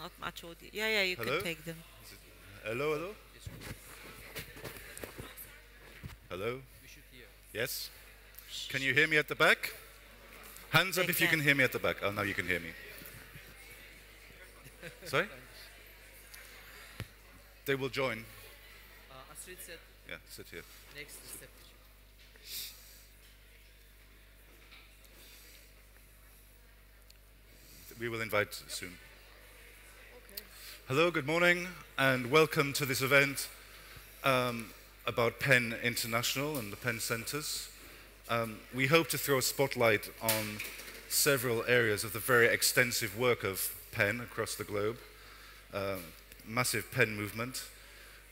not much audio. Yeah, yeah, you Hello? can take them. Hello, hello? Hello? Yes? Can you hear me at the back? Hands up They if you can. can hear me at the back. Oh, now you can hear me. Sorry? They will join. Astrid said Yeah, sit here. next step. We will invite soon. Hello, good morning, and welcome to this event about PEN International and the PEN Centres. We hope to throw a spotlight on several areas of the very extensive work of PEN across the globe, massive PEN movement.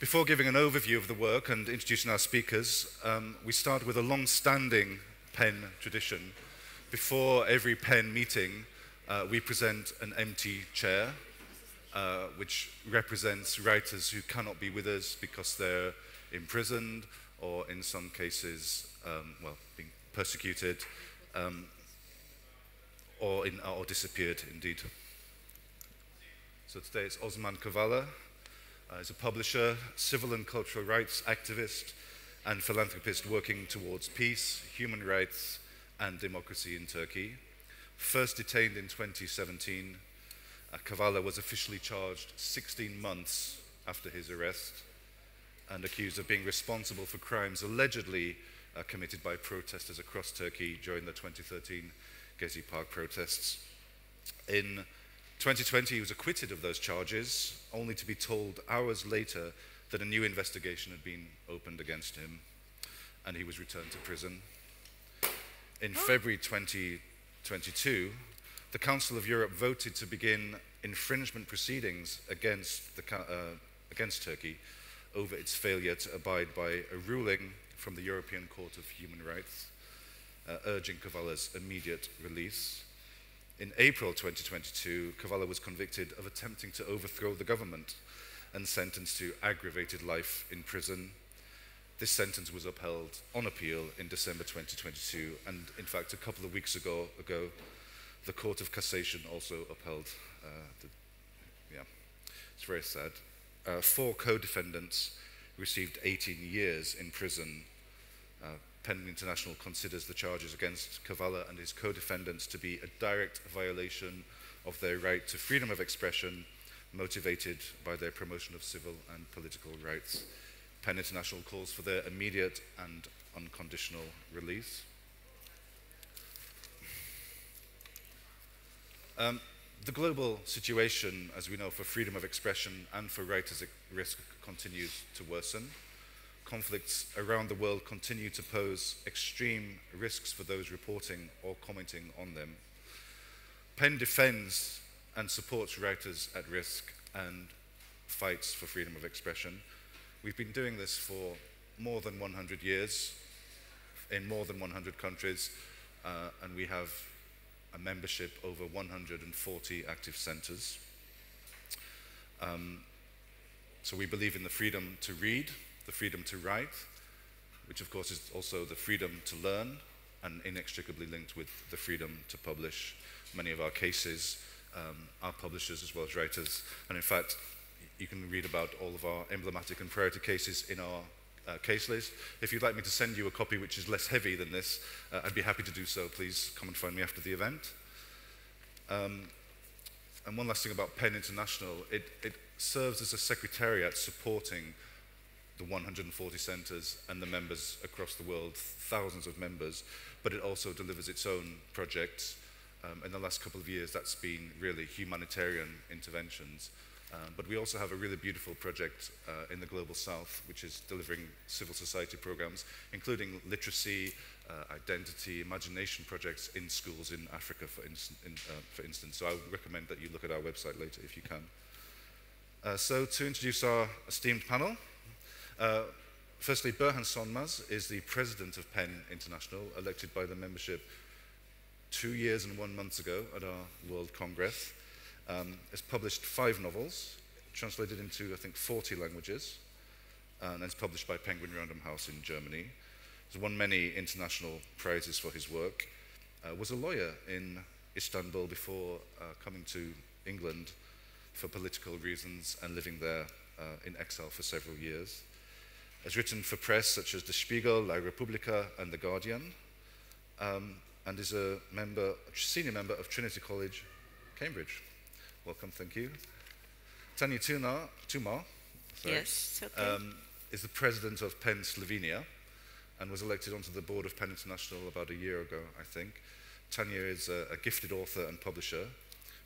Before giving an overview of the work and introducing our speakers, we start with a long-standing PEN tradition. Before every PEN meeting, we present an empty chair, which represents writers who cannot be with us because they're imprisoned or in some cases, well, being persecuted or disappeared indeed. So today it's Osman Kavala. He's a publisher, civil and cultural rights activist and philanthropist working towards peace, human rights and democracy in Turkey. First detained in 2017, Kavala was officially charged 16 months after his arrest and accused of being responsible for crimes allegedly committed by protesters across Turkey during the 2013 Gezi Park protests. In 2020, he was acquitted of those charges, only to be told hours later that a new investigation had been opened against him, and he was returned to prison. In February 2022, the Council of Europe voted to begin infringement proceedings against Turkey over its failure to abide by a ruling from the European Court of Human Rights, urging Kavala's immediate release. In April 2022, Kavala was convicted of attempting to overthrow the government and sentenced to aggravated life in prison. This sentence was upheld on appeal in December 2022, and in fact, a couple of weeks ago, the Court of Cassation also upheld it's very sad. 4 co-defendants received 18 years in prison. PEN International considers the charges against Kavala and his co-defendants to be a direct violation of their right to freedom of expression, motivated by their promotion of civil and political rights. PEN International calls for their immediate and unconditional release. The global situation, as we know, for freedom of expression and for writers at risk continues to worsen. Conflicts around the world continue to pose extreme risks for those reporting or commenting on them. PEN defends and supports writers at risk and fights for freedom of expression. We've been doing this for more than 100 years in more than 100 countries, and we have a membership over 140 active centers. So we believe in the freedom to read, the freedom to write, which of course is also the freedom to learn and inextricably linked with the freedom to publish. Many of our cases are publishers as well as writers, and in fact you can read about all of our emblematic and priority cases in our case list. If you'd like me to send you a copy which is less heavy than this, I'd be happy to do so. Please come and find me after the event. And one last thing about PEN International, it serves as a secretariat supporting the 140 centres and the members across the world, thousands of members, but it also delivers its own projects. In the last couple of years, that's been really humanitarian interventions. But we also have a really beautiful project in the Global South, which is delivering civil society programs, including literacy, identity, imagination projects in schools in Africa, for instance. So I would recommend that you look at our website later if you can. So to introduce our esteemed panel, firstly, Burhan Sonmez is the president of PEN International, elected by the membership 2 years and 1 month ago at our World Congress. Has published 5 novels, translated into, I think, 40 languages, and is published by Penguin Random House in Germany. He's won many international prizes for his work. Was a lawyer in Istanbul before coming to England for political reasons and living there in exile for several years. Has written for press such as The Spiegel, La Repubblica, and The Guardian, and is a senior member of Trinity College, Cambridge. Welcome, thank you. Tanja Tuma, Yes, okay. is the president of PEN Slovenia and was elected onto the board of PEN International about a year ago, I think. Tanja is a gifted author and publisher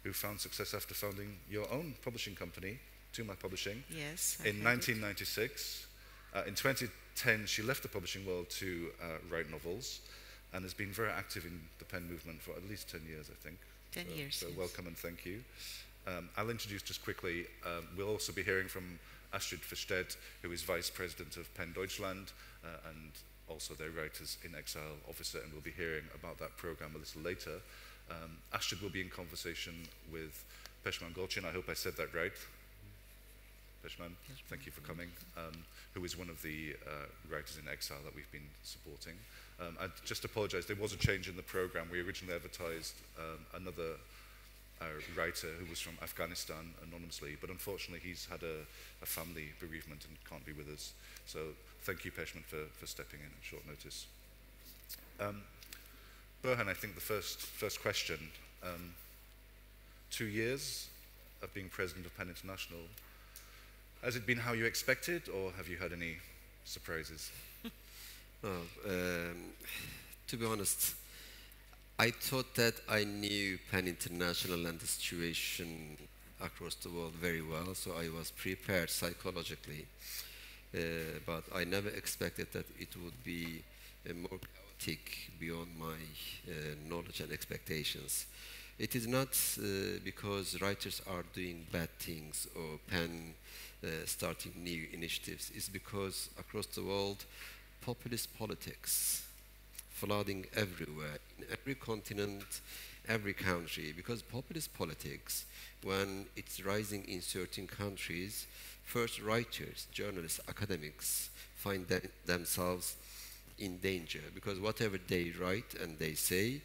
who found success after founding your own publishing company, Tuma Publishing, Yes, in 1996. In 2010, she left the publishing world to write novels and has been very active in the PEN movement for at least 10 years, I think. 10 years, So yes. welcome and thank you. I'll introduce just quickly, we'll also be hearing from Astrid Vehstedt, who is Vice President of PEN Deutschland and also their Writers-in-Exile officer, and we'll be hearing about that program a little later. Astrid will be in conversation with Pešman Golcin, I hope I said that right. Pešman, thank you for coming, who is one of the Writers in Exile that we've been supporting. I just apologize, there was a change in the program. We originally advertised another writer who was from Afghanistan anonymously, but unfortunately he's had a family bereavement and can't be with us. So thank you, Pešman, for stepping in at short notice. Burhan, I think the first question. 2 years of being president of PEN International. Has it been how you expected, or have you had any surprises? To be honest, I thought that I knew PEN International and the situation across the world very well, so I was prepared psychologically. But I never expected that it would be more chaotic beyond my knowledge and expectations. It is not because writers are doing bad things or PEN starting new initiatives. It's because across the world, populist politics flooding everywhere, in every continent, every country, because populist politics, when it's rising in certain countries, first writers, journalists, academics find themselves in danger, because whatever they write and they say,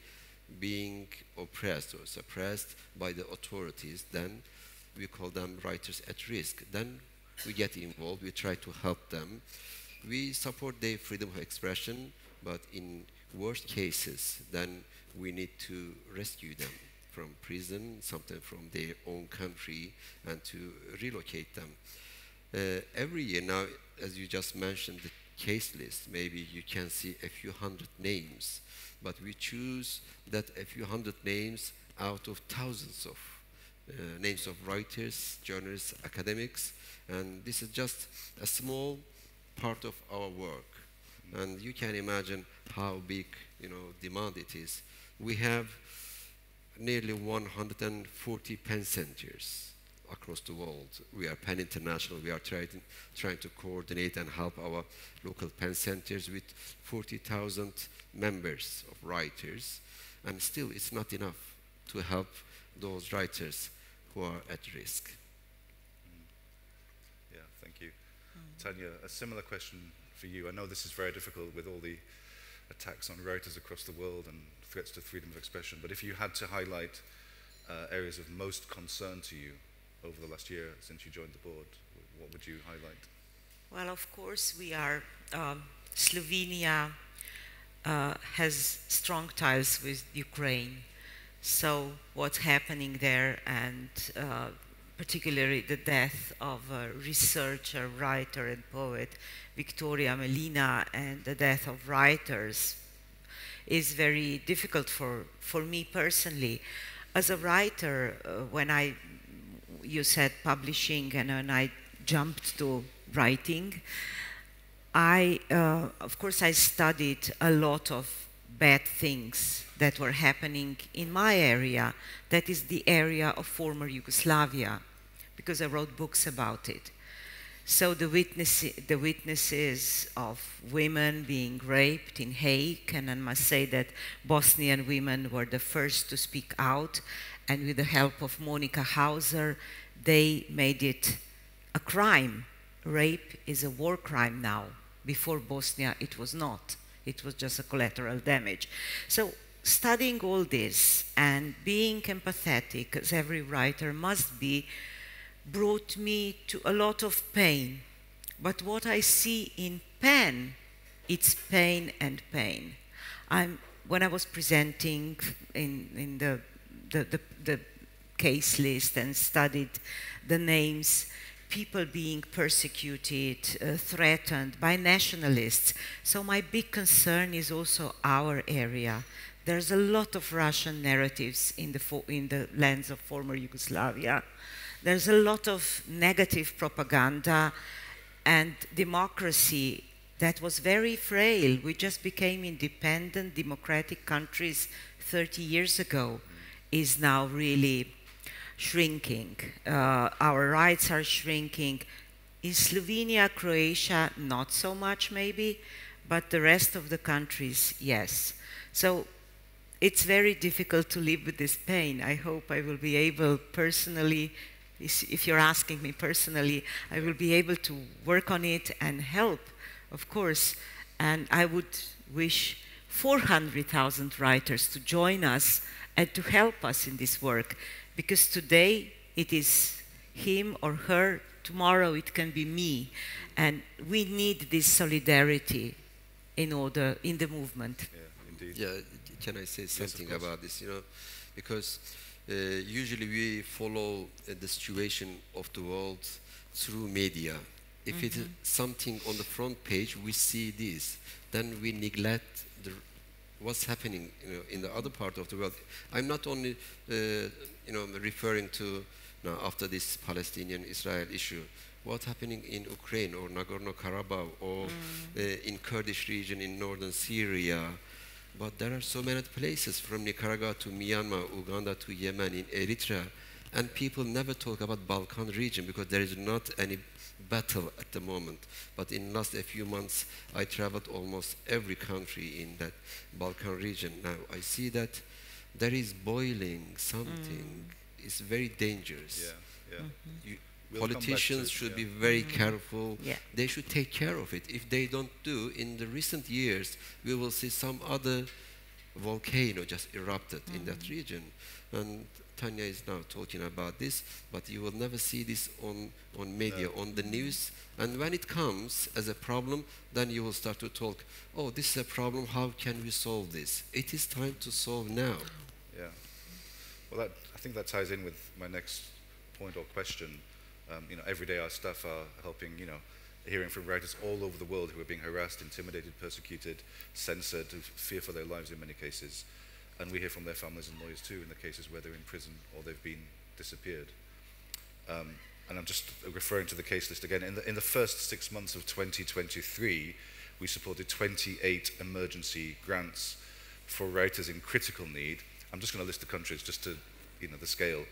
being oppressed or suppressed by the authorities, then we call them writers at risk. Then we get involved, we try to help them. We support their freedom of expression, but in worst cases, then we need to rescue them from prison, sometimes from their own country, and to relocate them. Every year now, as you just mentioned, the case list, maybe you can see a few hundred names, but we choose that a few hundred names out of thousands of names of writers, journalists, academics, and this is just a small part of our work. And you can imagine how big, demand it is. We have nearly 140 PEN centers across the world. We are PEN International. We are trying to coordinate and help our local PEN centers with 40,000 members of writers. And still, it's not enough to help those writers who are at risk. Yeah, thank you. Tanja, a similar question for you. I know this is very difficult with all the attacks on writers across the world and threats to freedom of expression, but if you had to highlight areas of most concern to you over the last year since you joined the board, what would you highlight? Well, of course, we are, Slovenia has strong ties with Ukraine. So what's happening there, and particularly the death of a researcher, writer, and poet, Victoria Melina, and the death of writers, is very difficult for me personally. As a writer, when you said publishing, and when I jumped to writing, of course, I studied a lot of bad things that were happening in my area, that is the area of former Yugoslavia, because I wrote books about it. So the witnesses of women being raped in Hague, and I must say that Bosnian women were the first to speak out, and with the help of Monica Hauser, they made it a crime. Rape is a war crime now. Before Bosnia, it was not. It was just a collateral damage. So studying all this and being empathetic, as every writer must be, brought me to a lot of pain. But what I see in PEN, it's pain and pain. When I was presenting in the case list and studied the names, people being persecuted, threatened by nationalists. So my big concern is also our area. There's a lot of Russian narratives in the lands of former Yugoslavia. There's a lot of negative propaganda and democracy that was very frail. We just became independent, democratic countries 30 years ago, is now really shrinking. Our rights are shrinking. In Slovenia, Croatia, not so much maybe, but the rest of the countries, yes. So it's very difficult to live with this pain. I hope I will be able personally, if you're asking me personally, I will be able to work on it and help, of course. And I would wish 400,000 writers to join us and to help us in this work. Because today it is him or her, tomorrow it can be me. And we need this solidarity in the movement. Yeah, indeed. Yeah, can I say something about this? You know, because usually we follow the situation of the world through media. If it is something on the front page, we see this. Then we neglect what's happening, you know, in the other part of the world. I'm not only, you know, referring to now after this Palestinian-Israel issue, what's happening in Ukraine or Nagorno-Karabakh or in Kurdish region in northern Syria. But there are so many places from Nicaragua to Myanmar, Uganda to Yemen, in Eritrea, and people never talk about Balkan region because there is not any battle at the moment. But in last a few months, I traveled almost every country in that Balkan region. Now I see that there is boiling something. It's very dangerous. Yeah, yeah. Politicians should be very careful. Yeah. They should take care of it. If they don't do, in the recent years, we will see some other volcano just erupted in that region. And Tanja is now talking about this, but you will never see this on media, on the news. And when it comes as a problem, then you will start to talk, oh, this is a problem, how can we solve this? It is time to solve now. Yeah. Well, I think that ties in with my next point or question. You know, every day our staff are helping, you know, hearing from writers all over the world who are being harassed, intimidated, persecuted, censored, who fear for their lives in many cases. And we hear from their families and lawyers too in the cases where they're in prison or they've been disappeared. And I'm just referring to the case list again. In the first 6 months of 2023, we supported 28 emergency grants for writers in critical need. I'm just going to list the countries just to, you know, the scale.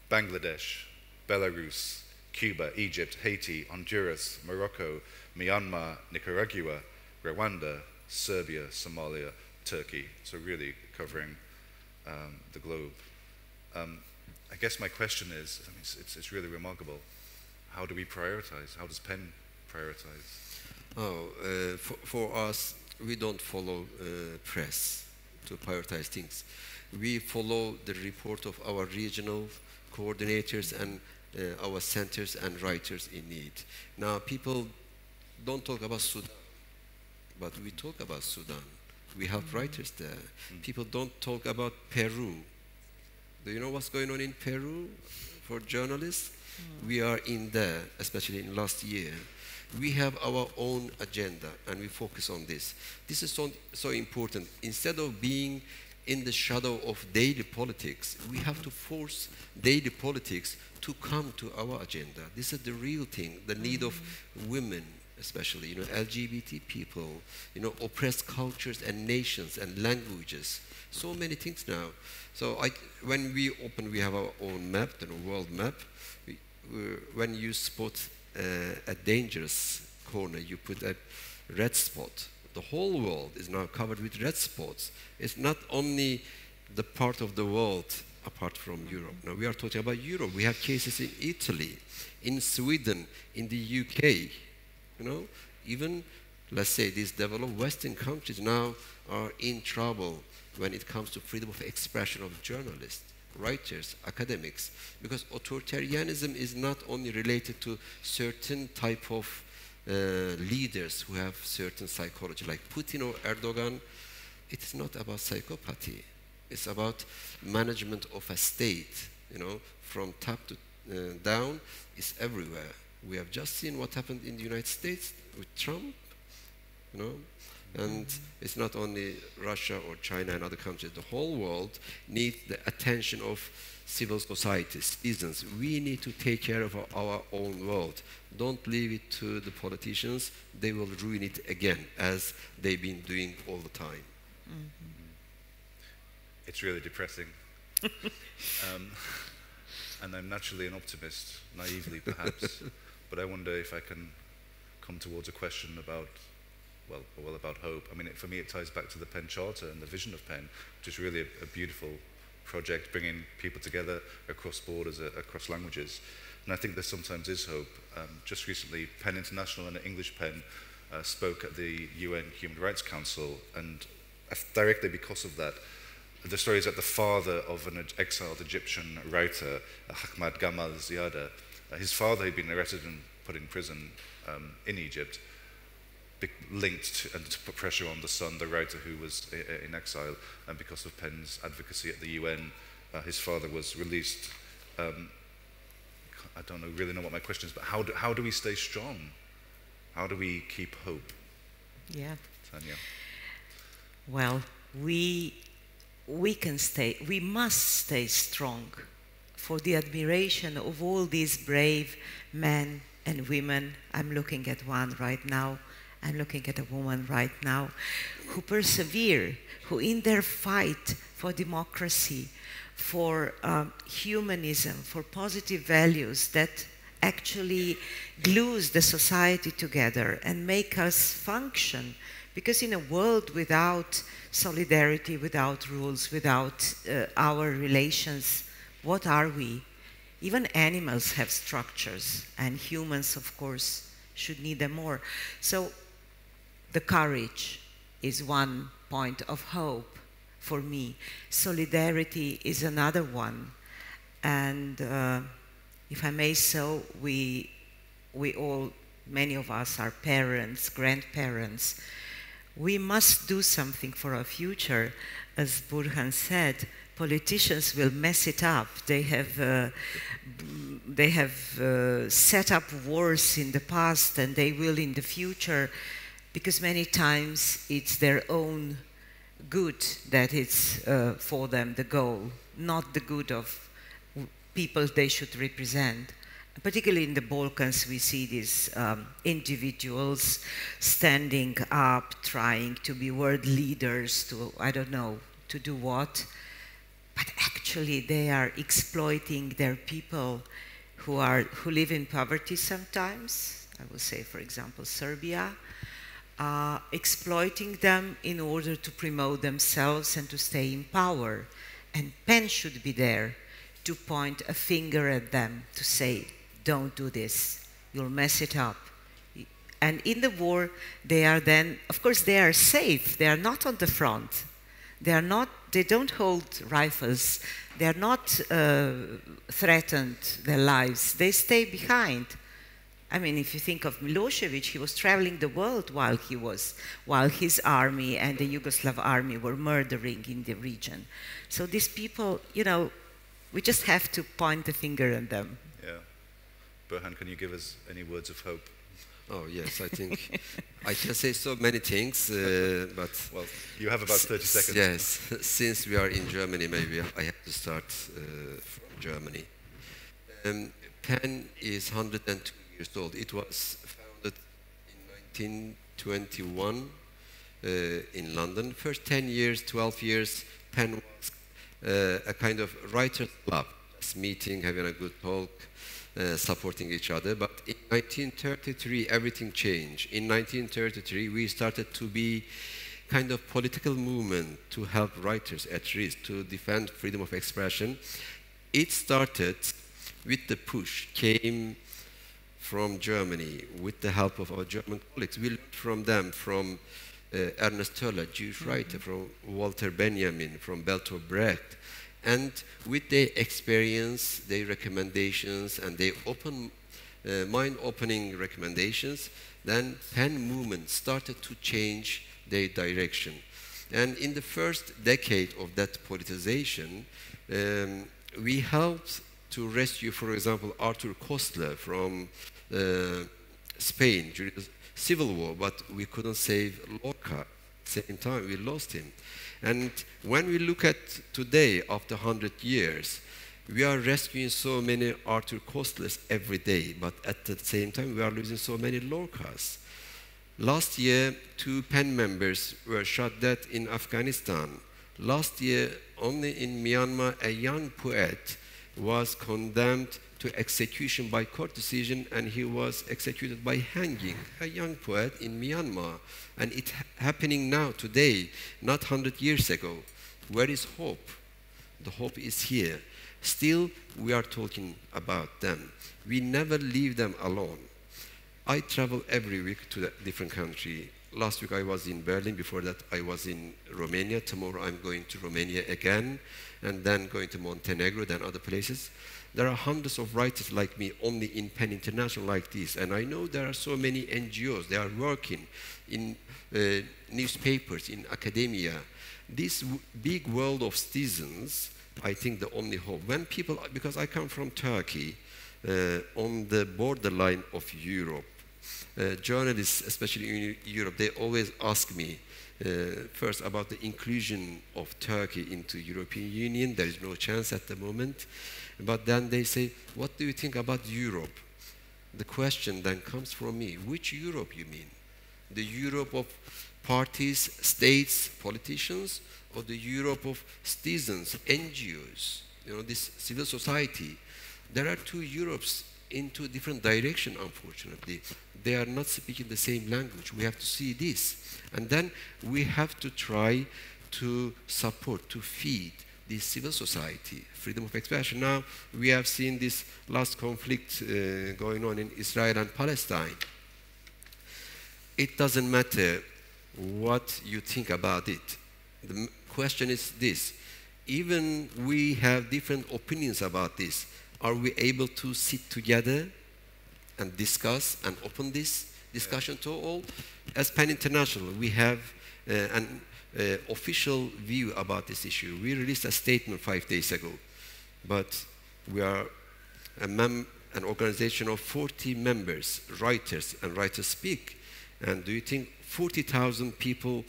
Bangladesh, Belarus, Cuba, Egypt, Haiti, Honduras, Morocco, Myanmar, Nicaragua, Rwanda, Serbia, Somalia, Turkey. So really covering the globe. I guess my question is, I mean, it's really remarkable. How do we prioritize? How does PEN prioritize? Oh, for us, we don't follow press to prioritize things. We follow the report of our regional coordinators and our centers and writers in need. Now, people don't talk about Sudan, but we talk about Sudan. We have writers there. People don't talk about Peru. Do you know what's going on in Peru for journalists? We are in there, especially in last year. We have our own agenda, and we focus on this. This is so important. Instead of being in the shadow of daily politics, we have to force daily politics to come to our agenda. This is the real thing, the need of women, especially, you know, LGBT people, you know, oppressed cultures and nations and languages. So many things now. So when we open, we have our own map, the world map. When you spot a dangerous corner, you put a red spot. The whole world is now covered with red spots. It's not only the part of the world apart from Europe. Now we are talking about Europe. We have cases in Italy, in Sweden, in the UK. You know, even, let's say, these developed Western countries now are in trouble when it comes to freedom of expression of journalists. writers, academics, because authoritarianism is not only related to certain type of leaders who have certain psychology, like Putin or Erdogan. It is not about psychopathy. It's about management of a state, you know, from top to down. It's everywhere. We have just seen what happened in the United States with Trump, you know, and it's not only Russia or China and other countries. The whole world needs the attention of civil society, citizens. We need to take care of our own world. Don't leave it to the politicians. They will ruin it again, as they've been doing all the time. It's really depressing. And I'm naturally an optimist, naively perhaps, but I wonder if I can come towards a question about, well, about hope. I mean, for me, it ties back to the PEN Charter and the vision of PEN, which is really a beautiful project, bringing people together across borders, across languages. And I think there sometimes is hope. Just recently, PEN International and English PEN spoke at the UN Human Rights Council, and directly because of that, the story is that the father of an exiled Egyptian writer, Ahmad Gamal Ziada, his father had been arrested and put in prison in Egypt, linked to, and to put pressure on the son, the writer who was in exile, and because of PEN's advocacy at the UN, his father was released. I don't really know what my question is, but how do we stay strong? How do we keep hope? Yeah. Tanja. Well, we must stay strong for the admiration of all these brave men and women. I'm looking at one right now. I'm looking at a woman right now who persevere, who in their fight for democracy, for humanism, for positive values that actually glues the society together and make us function. Because in a world without solidarity, without rules, without our relations, what are we? Even animals have structures, and humans, of course, should need them more. So the courage is one point of hope for me. Solidarity is another one. And if I may so, we all, many of us are parents, grandparents. We must do something for our future. As Burhan said, politicians will mess it up. They have set up wars in the past, and they will in the future, because many times it's their own good that it's for them the goal, not the good of people they should represent. Particularly in the Balkans, we see these individuals standing up, trying to be world leaders to, I don't know, to do what. But actually, they are exploiting their people who live in poverty sometimes. I will say, for example, Serbia, exploiting them in order to promote themselves and to stay in power. And PEN should be there to point a finger at them, to say, don't do this, you'll mess it up. And in the war, they are then, of course, they are safe. They are not on the front. They don't hold rifles. They are not threatened their lives. They stay behind. I mean, if you think of Milosevic, he was traveling the world while his army and the Yugoslav army were murdering in the region. So these people, you know, we just have to point the finger at them. Yeah. Burhan, can you give us any words of hope? Oh, yes, I think I can say so many things, but... Well, you have about 30 seconds. Yes, since we are in Germany, maybe I have to start from Germany. PEN is 102 years old. It was founded in 1921 in London. First 10 years, 12 years, PEN was a kind of writer's club, just meeting, having a good talk, supporting each other. But in 1933, everything changed. In 1933, we started to be kind of political movement to help writers at risk, to defend freedom of expression. It started with the push, came from Germany with the help of our German colleagues. We learned from them, from Ernest Toller, Jewish writer, from Walter Benjamin, from Bertolt Brecht. And with their experience, their recommendations, and their mind-opening recommendations, then PEN movement started to change their direction. And in the first decade of that politicization, we helped to rescue, for example, Arthur Koestler from Spain during the Civil War, but we couldn't save Lorca. At the same time, we lost him. And when we look at today, after 100 years, we are rescuing so many Arthur Koestlers every day, but at the same time, we are losing so many Lorcas. Last year, 2 PEN members were shot dead in Afghanistan. Last year, only in Myanmar, a young poet was condemned to execution by court decision, and he was executed by hanging, a young poet in Myanmar. And it's happening now, today, not 100 years ago. Where is hope? The hope is here. Still, we are talking about them. We never leave them alone. I travel every week to a different country. Last week I was in Berlin. Before that I was in Romania. Tomorrow I'm going to Romania again, and then going to Montenegro, then other places. There are hundreds of writers like me only in PEN International like this, and I know there are so many NGOs. They are working in newspapers, in academia. This big world of citizens, I think the only hope. When people, because I come from Turkey, on the borderline of Europe, journalists, especially in Europe, they always ask me first about the inclusion of Turkey into European Union. There is no chance at the moment. But then they say, what do you think about Europe? The question then comes from me, which Europe you mean? The Europe of parties, states, politicians, or the Europe of citizens, NGOs, this civil society? There are 2 Europes in 2 different directions, unfortunately. They are not speaking the same language. We have to see this. And then we have to try to support, to feed this civil society, freedom of expression. Now, we have seen this last conflict going on in Israel and Palestine. It doesn't matter what you think about it. The question is this: even we have different opinions about this, are we able to sit together and discuss and open this discussion to all? As PEN International, we have an official view about this issue. We released a statement 5 days ago, but we are an organization of 40 members, writers, and writers speak. And do you think 40,000 people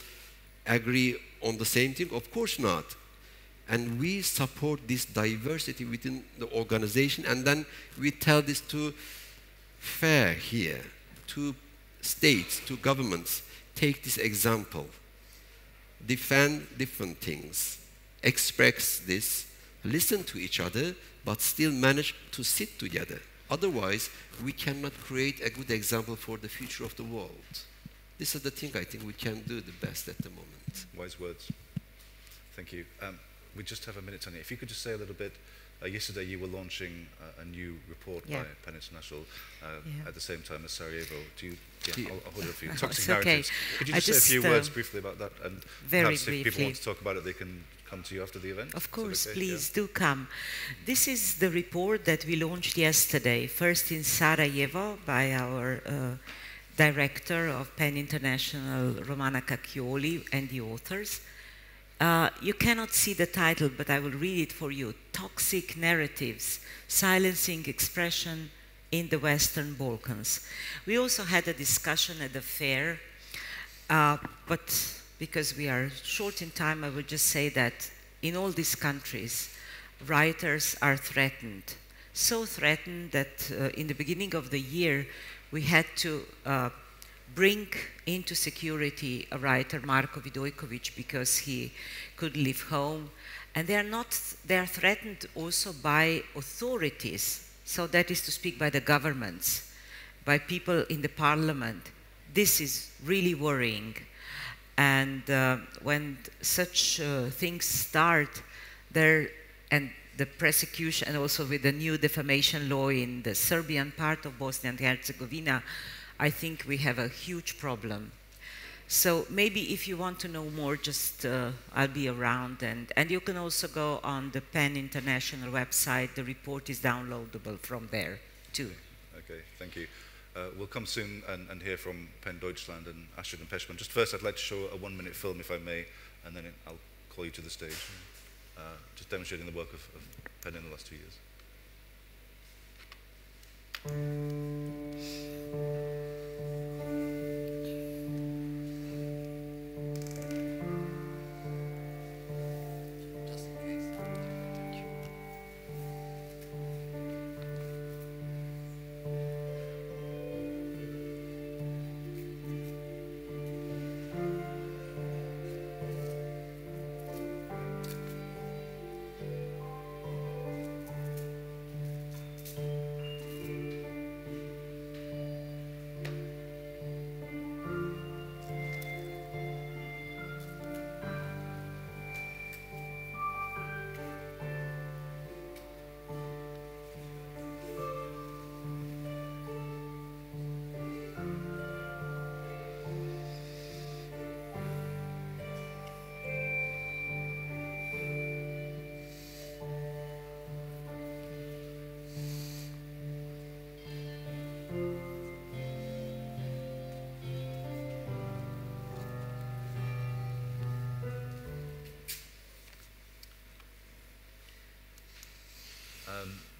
agree on the same thing? Of course not. And we support this diversity within the organization, and then we tell this to FAIR here, to states, to governments. Take this example. Defend different things, express this, listen to each other, but still manage to sit together. Otherwise, we cannot create a good example for the future of the world. This is the thing I think we can do the best at the moment. Wise words. Thank you. We just have a minute, Tanja. If you could just say a little bit, yesterday you were launching a new report by PEN International at the same time as Sarajevo. I'll hold it for you. Toxic narratives. Could you just say a few words briefly about that? And perhaps if people want to talk about it, they can come to you after the event? Of course, please do come. This is the report that we launched yesterday, first in Sarajevo by our director of PEN International, Romana Cacchioli, and the authors. You cannot see the title, but I will read it for you. Toxic Narratives, Silencing Expression in the Western Balkans. We also had a discussion at the fair, but because we are short in time, I will just say that in all these countries, writers are threatened. So threatened that in the beginning of the year, we had to bring into security a writer, Marko Vidojkovic, because he couldn't leave home. And they are threatened also by authorities. So that is to speak by the governments, by people in the parliament. This is really worrying. And when such things start, and the persecution, and also with the new defamation law in the Serbian part of Bosnia and Herzegovina, I think we have a huge problem. So maybe if you want to know more, just I'll be around, and you can also go on the PEN International website. The report is downloadable from there too. Okay, thank you. We'll come soon and hear from PEN Deutschland and Astrid and Peshman. Just first, I'd like to show a 1-minute film, if I may, and then I'll call you to the stage. Just demonstrating the work of PEN in the last 2 years.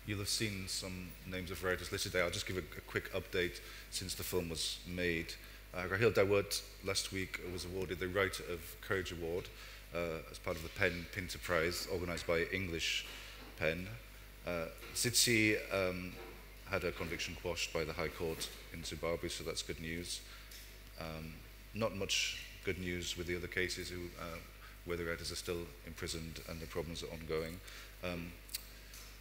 You'll have seen some names of writers listed there. I'll just give a quick update since the film was made. Rahil Dawud last week was awarded the Writer of Courage Award as part of the PEN Pinter Prize organised by English PEN. Tsitsi had her conviction quashed by the High Court in Zimbabwe, so that's good news. Not much good news with the other cases where the writers are still imprisoned and the problems are ongoing.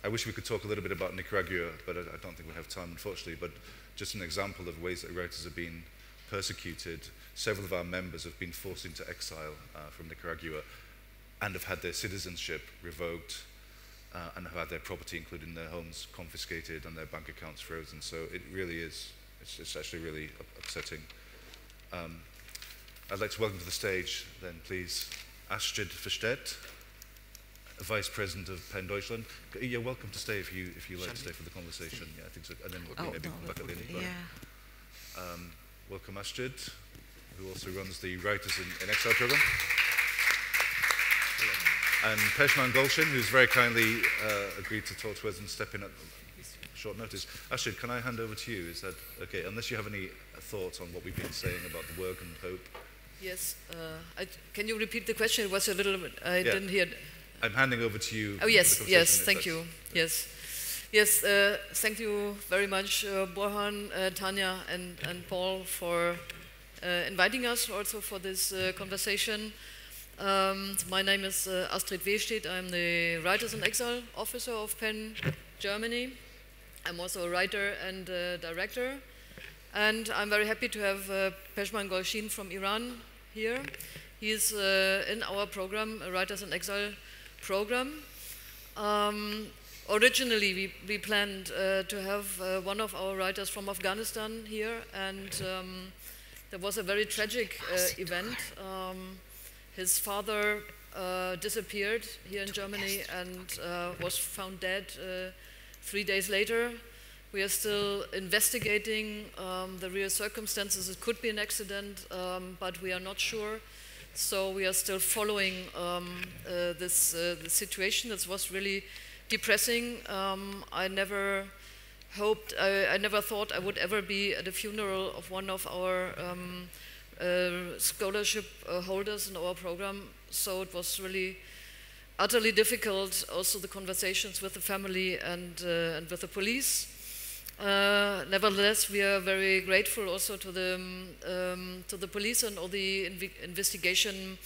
I wish we could talk a little bit about Nicaragua, but I don't think we have time, unfortunately. But just an example of ways that writers have been persecuted. Several of our members have been forced into exile from Nicaragua and have had their citizenship revoked and have had their property, including their homes, confiscated and their bank accounts frozen. So it really is, it's actually really upsetting. I'd like to welcome to the stage, then, please, Astrid Vehstedt, Vice President of PEN Deutschland. You're welcome to stay if you like to stay for the conversation. Yeah, I think so. And then we'll maybe come back at the end. Yeah. Welcome Astrid, who also runs the Writers-in-Exile program. And Peshman Golshin, who's very kindly agreed to talk to us and step in at short notice. Astrid, can I hand over to you? Is that okay? Unless you have any thoughts on what we've been saying about the work and hope. Yes. Can you repeat the question? It was a little bit, I didn't hear. I'm handing over to you. Oh, yes, yes, thank you. Yes. Yes, thank you very much, Burhan, Tanja, and Paul, for inviting us also for this conversation. My name is Astrid Vehstedt. I'm the Writers-in-Exile officer of PEN Germany. I'm also a writer and director. And I'm very happy to have Peshman Golshin from Iran here. He is in our program, a Writers-in-Exile program. Originally, we planned to have one of our writers from Afghanistan here, and there was a very tragic event. His father disappeared here in Germany and was found dead 3 days later. We are still investigating the real circumstances. It could be an accident, but we are not sure. So we are still following this situation. This was really depressing. I never thought I would ever be at a funeral of one of our scholarship holders in our program. So it was really utterly difficult. Also the conversations with the family and with the police. Nevertheless, we are very grateful also to the police and all the investigation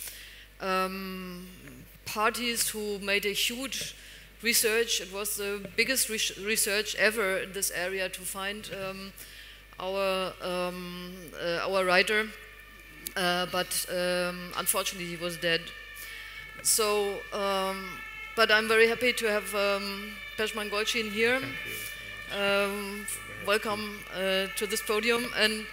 parties who made a huge research. It was the biggest research ever in this area to find our writer, but unfortunately he was dead. So, but I'm very happy to have Peshman Golshin here. Welcome to this podium, and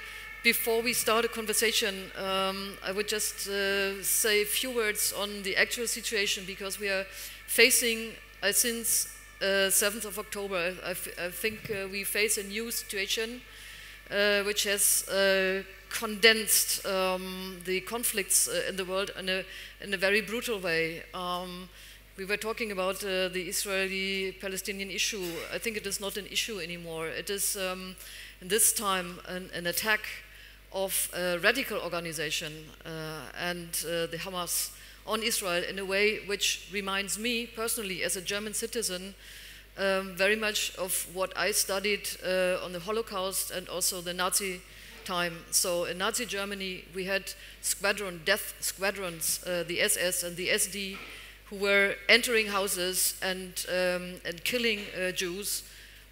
before we start a conversation, I would just say a few words on the actual situation, because we are facing, since 7th of October, I think we face a new situation which has condensed the conflicts in the world in a very brutal way. We were talking about the Israeli-Palestinian issue. I think it is not an issue anymore. It is, in this time, an attack of a radical organization and the Hamas on Israel in a way which reminds me personally, as a German citizen, very much of what I studied on the Holocaust and also the Nazi time. So in Nazi Germany, we had death squadrons, the SS and the SD, who were entering houses and killing Jews,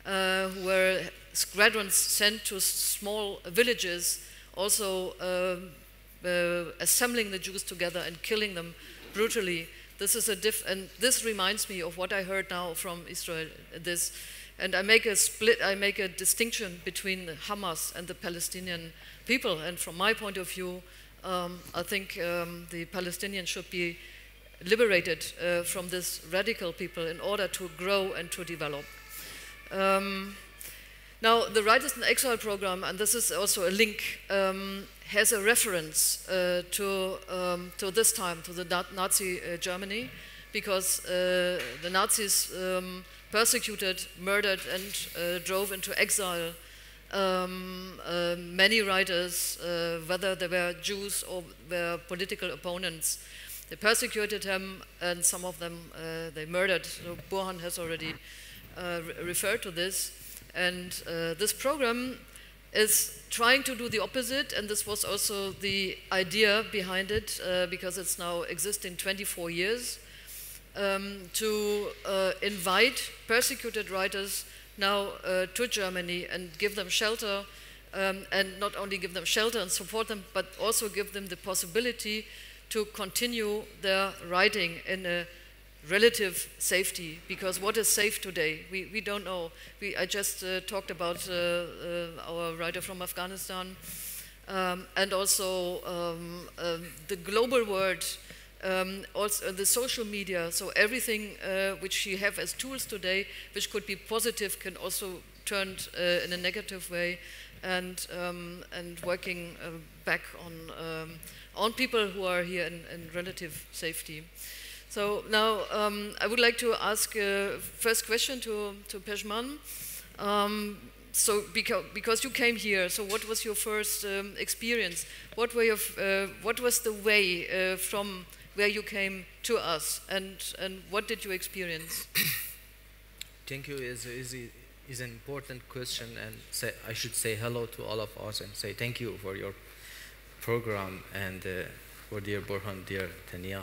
who were squadrons sent to small villages, also assembling the Jews together and killing them brutally. This is and this reminds me of what I heard now from Israel. And I make a distinction between Hamas and the Palestinian people. And from my point of view, I think the Palestinians should be liberated from this radical people in order to grow and to develop. Now, the Writers-in-Exile program, and this is also a link, has a reference to this time, to the Nazi Germany, because the Nazis persecuted, murdered, and drove into exile many writers, whether they were Jews or were political opponents. They persecuted them, and some of them they murdered. So Burhan has already referred to this. And this program is trying to do the opposite, and this was also the idea behind it, because it's now existing 24 years, to invite persecuted writers now to Germany and give them shelter, and not only give them shelter and support them, but also give them the possibility to continue their writing in a relative safety, because what is safe today? We don't know. I just talked about our writer from Afghanistan, and also the global world, also the social media. So everything which you have as tools today, which could be positive, can also turn in a negative way, and working back on people who are here in relative safety. So now I would like to ask first question to Pejman. So because you came here, so what was your first experience? What was the way from where you came to us, and what did you experience? Thank you. Is an important question, and I should say hello to all of us and say thank you for your program, and for dear Burhan, dear Tanja.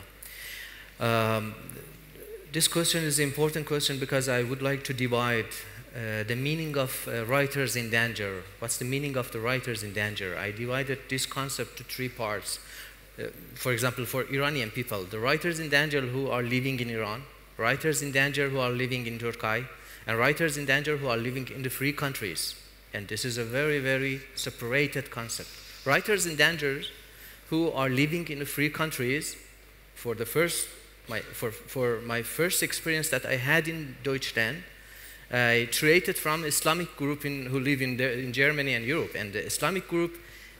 This question is an important question because I would like to divide the meaning of writers in danger. What's the meaning of the writers in danger? I divided this concept to three parts. For example, for Iranian people, the writers in danger who are living in Iran, writers in danger who are living in Turkey, and writers in danger who are living in the free countries. And this is a very, very separated concept. Writers in danger who are living in the free countries, for my first experience that I had in Deutschland, I treated from Islamic group who live in Germany and Europe, and the Islamic group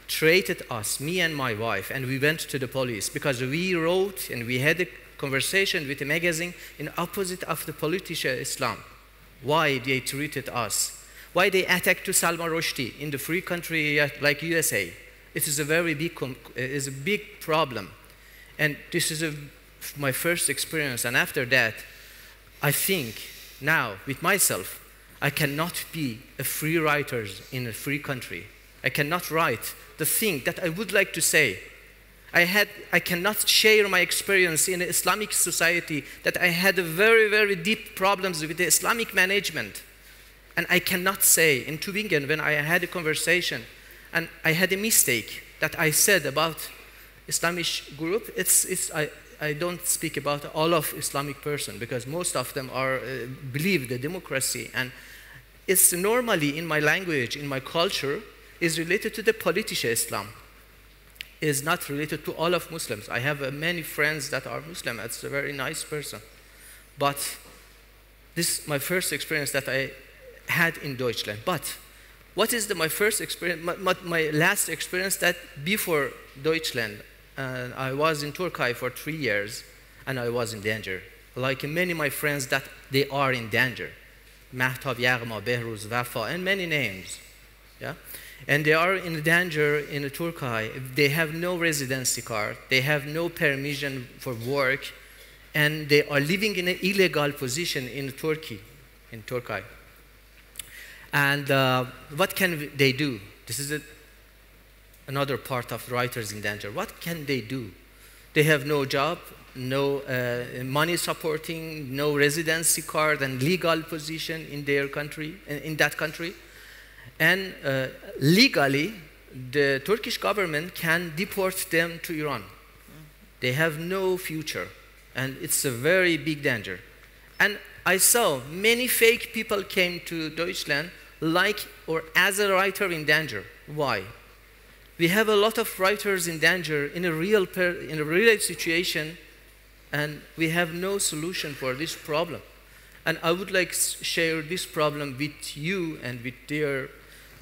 treated us, me and my wife, and we went to the police because we wrote and we had a conversation with a magazine in opposite of the political Islam. Why they treated us? Why they attacked to Salman Rushdie in the free country like USA? It is a very big problem, and this is my first experience. And after that, I think now with myself, I cannot be a free writer in a free country. I cannot write the thing that I would like to say. I cannot share my experience in an Islamic society that I had a very, very deep problems with the Islamic management. And I cannot say in Tübingen when I had a conversation and I had a mistake that I said about Islamic group. I don't speak about all of Islamic person because most of them are believe the democracy, and it's normally in my language, in my culture, is related to the politische Islam. Is not related to all of Muslims. I have many friends that are Muslim. That's a very nice person. But this is my first experience that I had in Deutschland. But what is my first experience, my last experience that before Deutschland, I was in Turkey for 3 years and I was in danger. Like many of my friends that they are in danger. Mahtab, Yagma, Behruz, Wafa, and many names. Yeah? And they are in danger in Turkey. They have no residency card. They have no permission for work. And they are living in an illegal position in Turkey. And what can they do? This is another part of writers in danger. What can they do? They have no job, no money supporting, no residency card and legal position in their country, in that country. And legally, the Turkish government can deport them to Iran. They have no future, and it's a very big danger. And I saw many fake people came to Deutschland like or as a writer in danger. Why? We have a lot of writers in danger in a real situation, and we have no solution for this problem. And I would like to share this problem with you and with dear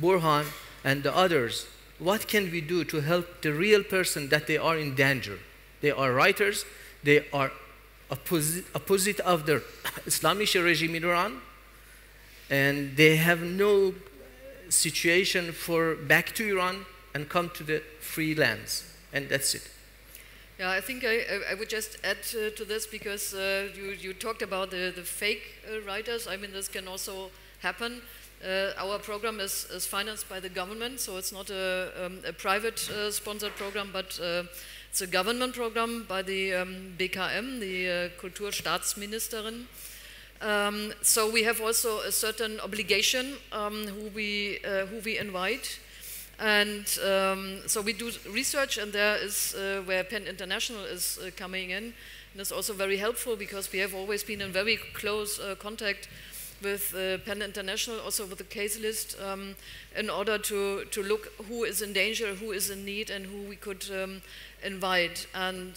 Burhan and the others. What can we do to help the real person that they are in danger? They are writers, they are opposite of the Islamic regime in Iran, and they have no situation for back to Iran and come to the free lands, and that's it. Yeah, I think I would just add to this because you talked about the fake writers. I mean, this can also happen. Our program is financed by the government, so it's not a private sponsored program, but it's a government program by the BKM, the Kulturstaatsministerin. So we have also a certain obligation who we invite. And so we do research, and there is where PEN International is coming in. And it's also very helpful because we have always been in very close contact with PEN International, also with the case list, in order to look who is in danger, who is in need, and who we could invite. And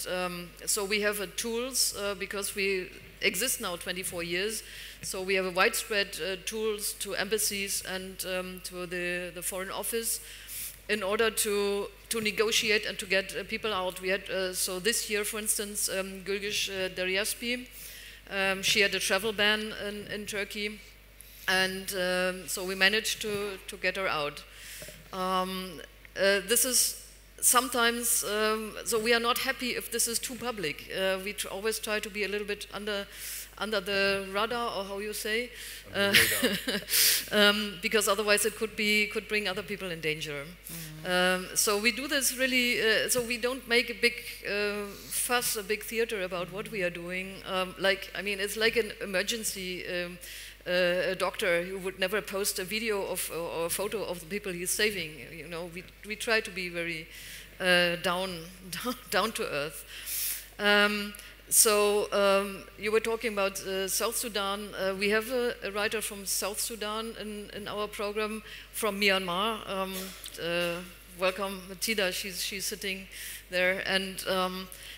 so we have tools because we exist now 24 years. So we have a widespread tools to embassies and to the Foreign Office in order to negotiate and to get people out. We had, so this year, for instance, Gülgiş Deryaspi, she had a travel ban in Turkey, and so we managed to get her out. This is sometimes, so we are not happy if this is too public. We always try to be a little bit under the radar, or how you say, because otherwise it could bring other people in danger. So we do this really, so we don't make a big fuss, a big theater about what we are doing. Like, I mean, it's like an emergency. A doctor who would never post a video of or a photo of the people he's saving. You know, we try to be very down to earth. So you were talking about South Sudan. We have a writer from South Sudan in our program, from Myanmar. Welcome, Tida. She's sitting there, and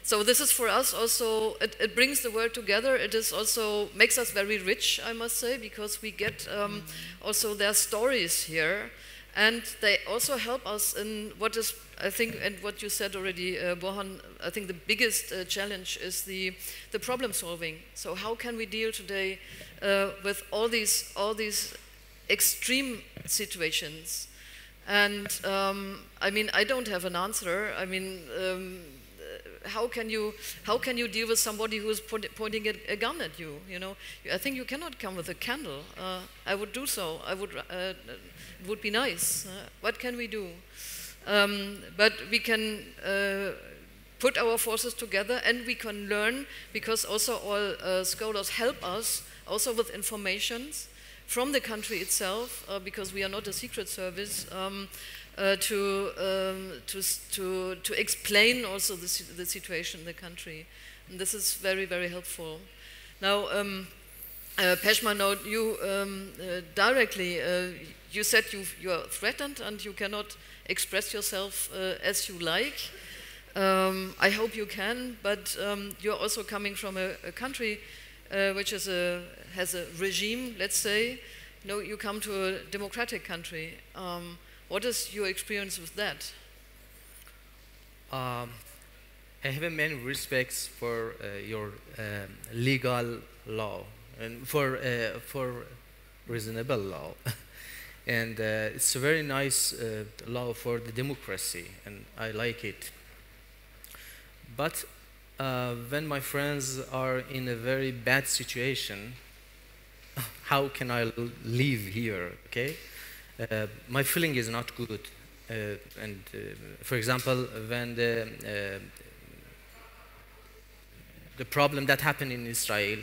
so this is for us also. It brings the world together. It is also makes us very rich, I must say, because we get also their stories here, and they also help us in what is, I think, and what you said already, Burhan, I think the biggest challenge is the problem solving. So how can we deal today with all these extreme situations? And I mean, I don't have an answer. I mean, how can you deal with somebody who is pointing a gun at you? You know, I think you cannot come with a candle. I would do so. I would. It would be nice. What can we do? But we can put our forces together, and we can learn, because also all scholars help us also with informations from the country itself, because we are not a secret service, to explain also the situation in the country. And this is very, very helpful. Now, Peshman, now you directly, you said you are threatened and you cannot express yourself as you like. I hope you can, but you're also coming from a country which has a regime, let's say. No, you come to a democratic country. What is your experience with that? I have many respects for your legal law and for reasonable law. And it's a very nice law for the democracy, and I like it. But when my friends are in a very bad situation, how can I live here, okay? My feeling is not good. For example, when the problem that happened in Israel,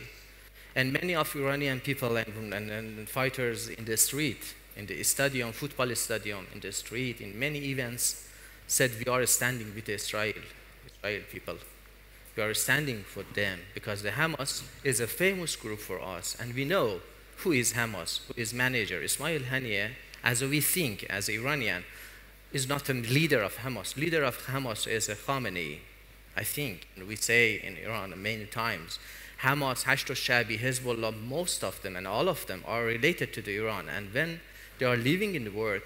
and many of Iranian people and fighters in the street, in the stadium, football stadium, in the street, in many events, said we are standing with the Israel people. We are standing for them because the Hamas is a famous group for us, and we know who is Hamas, who is manager. Ismail Haniyeh, as we think, as Iranian, is not a leader of Hamas. Leader of Hamas is a Khamenei, I think, and we say in Iran many times. Hamas, Hashd al-Shabi, Hezbollah, most of them and all of them are related to the Iran. And when they are living in the world,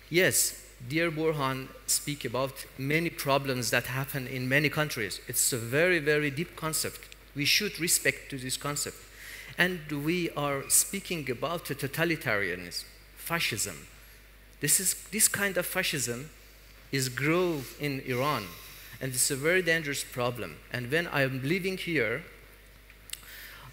yes, dear Burhan speak about many problems that happen in many countries. It's a very, very deep concept. We should respect to this concept. And we are speaking about totalitarianism, fascism. This kind of fascism is grow in Iran, and it's a very dangerous problem. And when I'm living here,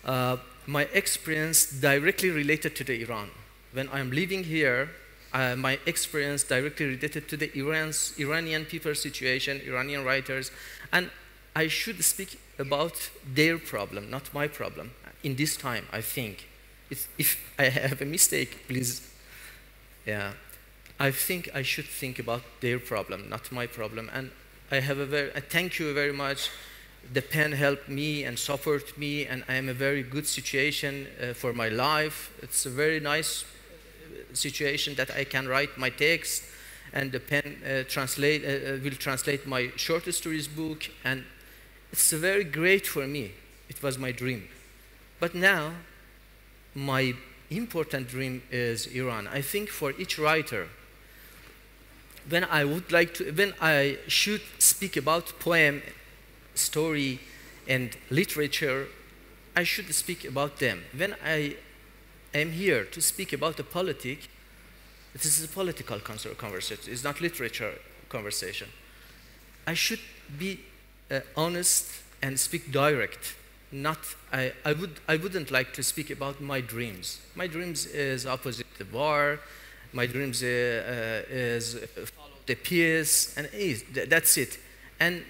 my experience directly related to the Iran. When I'm living here, my experience directly related to the Iranian people's situation, Iranian writers, and I should speak about their problem, not my problem. In this time, I think, if I have a mistake, please, yeah, I think I should think about their problem, not my problem. And I thank you very much. The PEN helped me and support me, and I am in a very good situation for my life. It's a very nice situation that I can write my text, and the PEN will translate my short stories book, and it's very great for me. It was my dream. But now, my important dream is Iran. I think for each writer, when I should speak about poem, story, and literature, I should speak about them. When I am here to speak about the politics, this is a political conversation. It's not literature conversation. I should be honest and speak direct. I wouldn't like to speak about my dreams. My dreams is opposite the war. My dreams is follow the peace, and that's it. And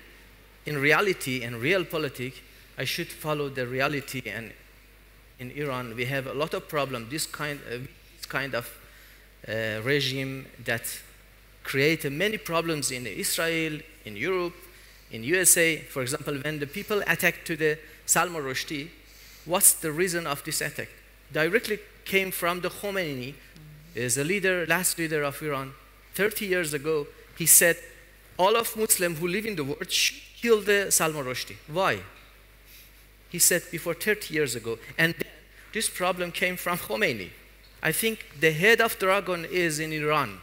in reality, in real politics, I should follow the reality. And in Iran, we have a lot of problems. This kind of regime that create many problems in Israel, in Europe, in USA. For example, when the people attacked to the Salman Rushdie, what's the reason of this attack? Directly came from the Khomeini, is a leader, last leader of Iran. 30 years ago, he said, all of Muslims who live in the world should kill the Salman Rushdie. Why? He said before 30 years ago. And then this problem came from Khomeini. I think the head of dragon is in Iran.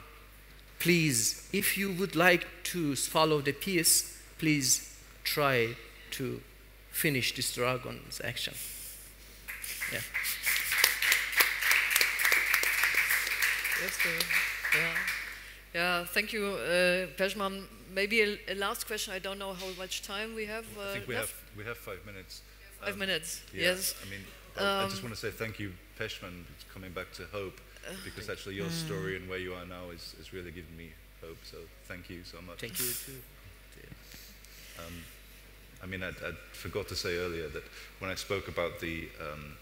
Please, if you would like to follow the peace, please try to finish this dragon's action. Yeah. Yes, yeah, thank you, Peshman. Maybe a last question. I don't know how much time we have. I think we have 5 minutes. 5 minutes. Yeah, yes. I mean, I just want to say thank you, Peshman, for coming back to hope, because actually your story and where you are now is really giving me hope. So thank you so much. Thank you too. I mean, I forgot to say earlier that when I spoke about the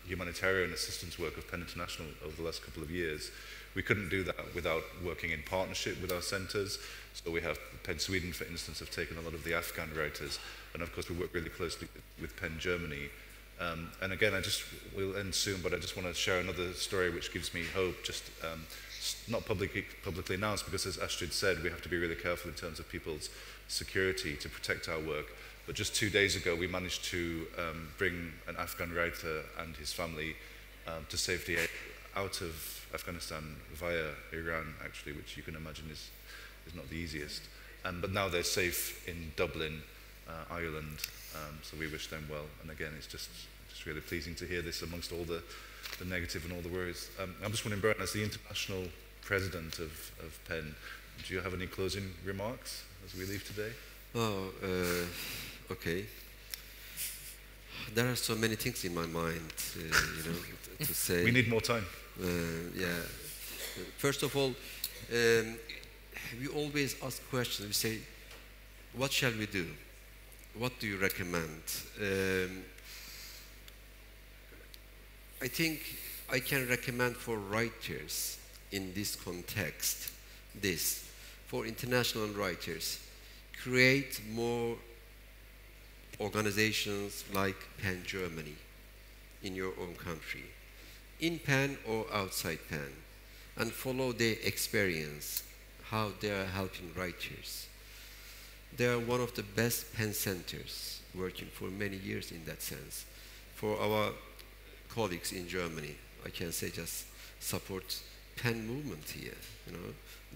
humanitarian assistance work of PEN International over the last couple of years, we couldn't do that without working in partnership with our centres. So we have PEN Sweden, for instance, have taken a lot of the Afghan writers, and of course we work really closely with PEN Germany And again, we'll end soon, but I just want to share another story which gives me hope, just not publicly announced, because as Astrid said, we have to be really careful in terms of people's security to protect our work. But just 2 days ago, we managed to bring an Afghan writer and his family to safety out of Afghanistan via Iran, actually, which you can imagine is not the easiest. But now they're safe in Dublin, Ireland, so we wish them well. And again, it's just really pleasing to hear this amongst all the negative and all the worries. I'm just wondering, Burhan, as the international president of PEN, do you have any closing remarks as we leave today? Oh, okay. There are so many things in my mind, to say. We need more time. Yeah. First of all, we always ask questions. We say, what shall we do? What do you recommend? I think I can recommend for writers in this context, for international writers, create more organizations like PEN Germany in your own country, in PEN or outside PEN, and follow their experience, how they are helping writers. They are one of the best PEN centers, working for many years in that sense. For our colleagues in Germany, I can say just support PEN movement here,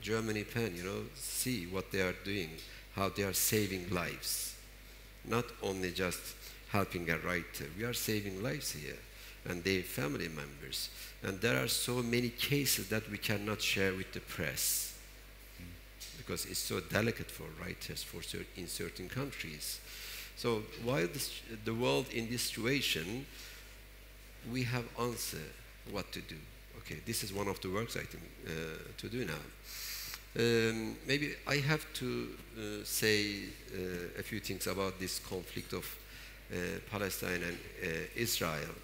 Germany PEN, see what they are doing, how they are saving lives. Not only just helping a writer, we are saving lives here and their family members. And there are so many cases that we cannot share with the press because it's so delicate for writers in certain countries. So while the world in this situation, we have answer what to do. Okay, this is one of the works I think to do now. Maybe I have to say a few things about this conflict of Palestine and Israel.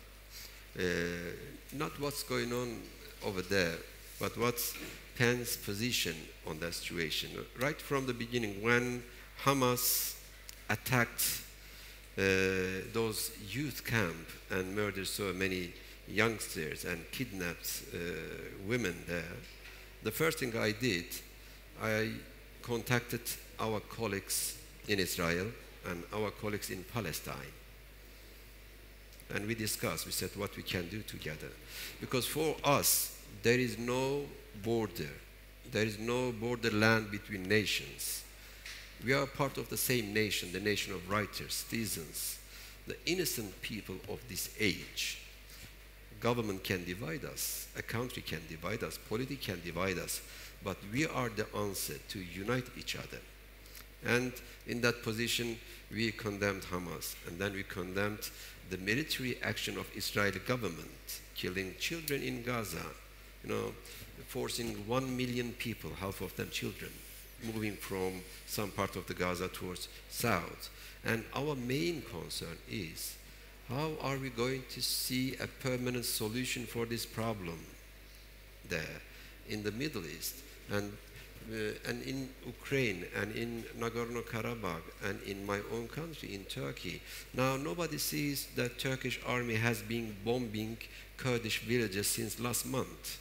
Not what's going on over there, but what's PEN's position on that situation. Right from the beginning, when Hamas attacked those youth camp and murdered so many youngsters and kidnapped women there, the first thing I did, I contacted our colleagues in Israel and our colleagues in Palestine. And we discussed, we said what we can do together. Because for us, there is no border. There is no borderland between nations. We are part of the same nation, the nation of writers, citizens, the innocent people of this age. Government can divide us, a country can divide us, politics can divide us, but we are the answer to unite each other. And in that position, we condemned Hamas, and then we condemned the military action of Israeli government, killing children in Gaza, forcing 1 million people, half of them children, moving from some part of the Gaza towards south. And our main concern is, how are we going to see a permanent solution for this problem there in the Middle East and in Ukraine and in Nagorno-Karabakh and in my own country, in Turkey. Now nobody sees that Turkish army has been bombing Kurdish villages since last month.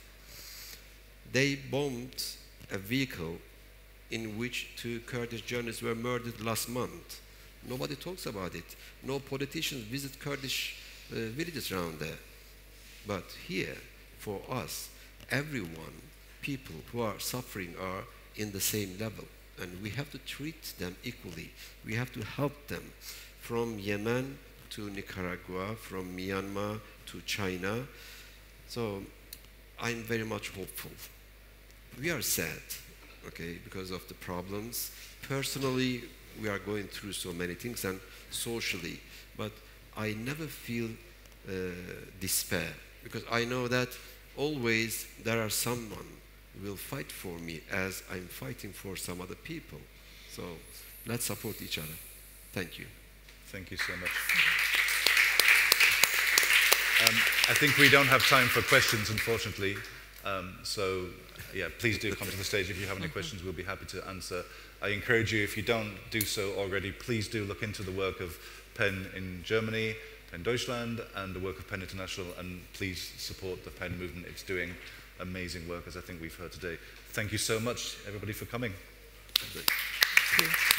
They bombed a vehicle in which 2 Kurdish journalists were murdered last month. Nobody talks about it. No politicians visit Kurdish villages around there. But here, for us, everyone, people who are suffering are in the same level. And we have to treat them equally. We have to help them from Yemen to Nicaragua, from Myanmar to China. So I'm very much hopeful. We are sad, okay, because of the problems. Personally, we are going through so many things, and socially, but I never feel despair, because I know that always there are someone who will fight for me as I'm fighting for some other people. So let's support each other. Thank you. Thank you so much. I think we don't have time for questions, unfortunately. So yeah, please do come to the stage if you have any questions. We'll be happy to answer. I encourage you, if you don't do so already, please do look into the work of PEN in Germany. PEN Deutschland and the work of PEN International, and please support the PEN movement. It's doing amazing work, as I think we've heard today. Thank you so much, everybody, for coming. Thank you.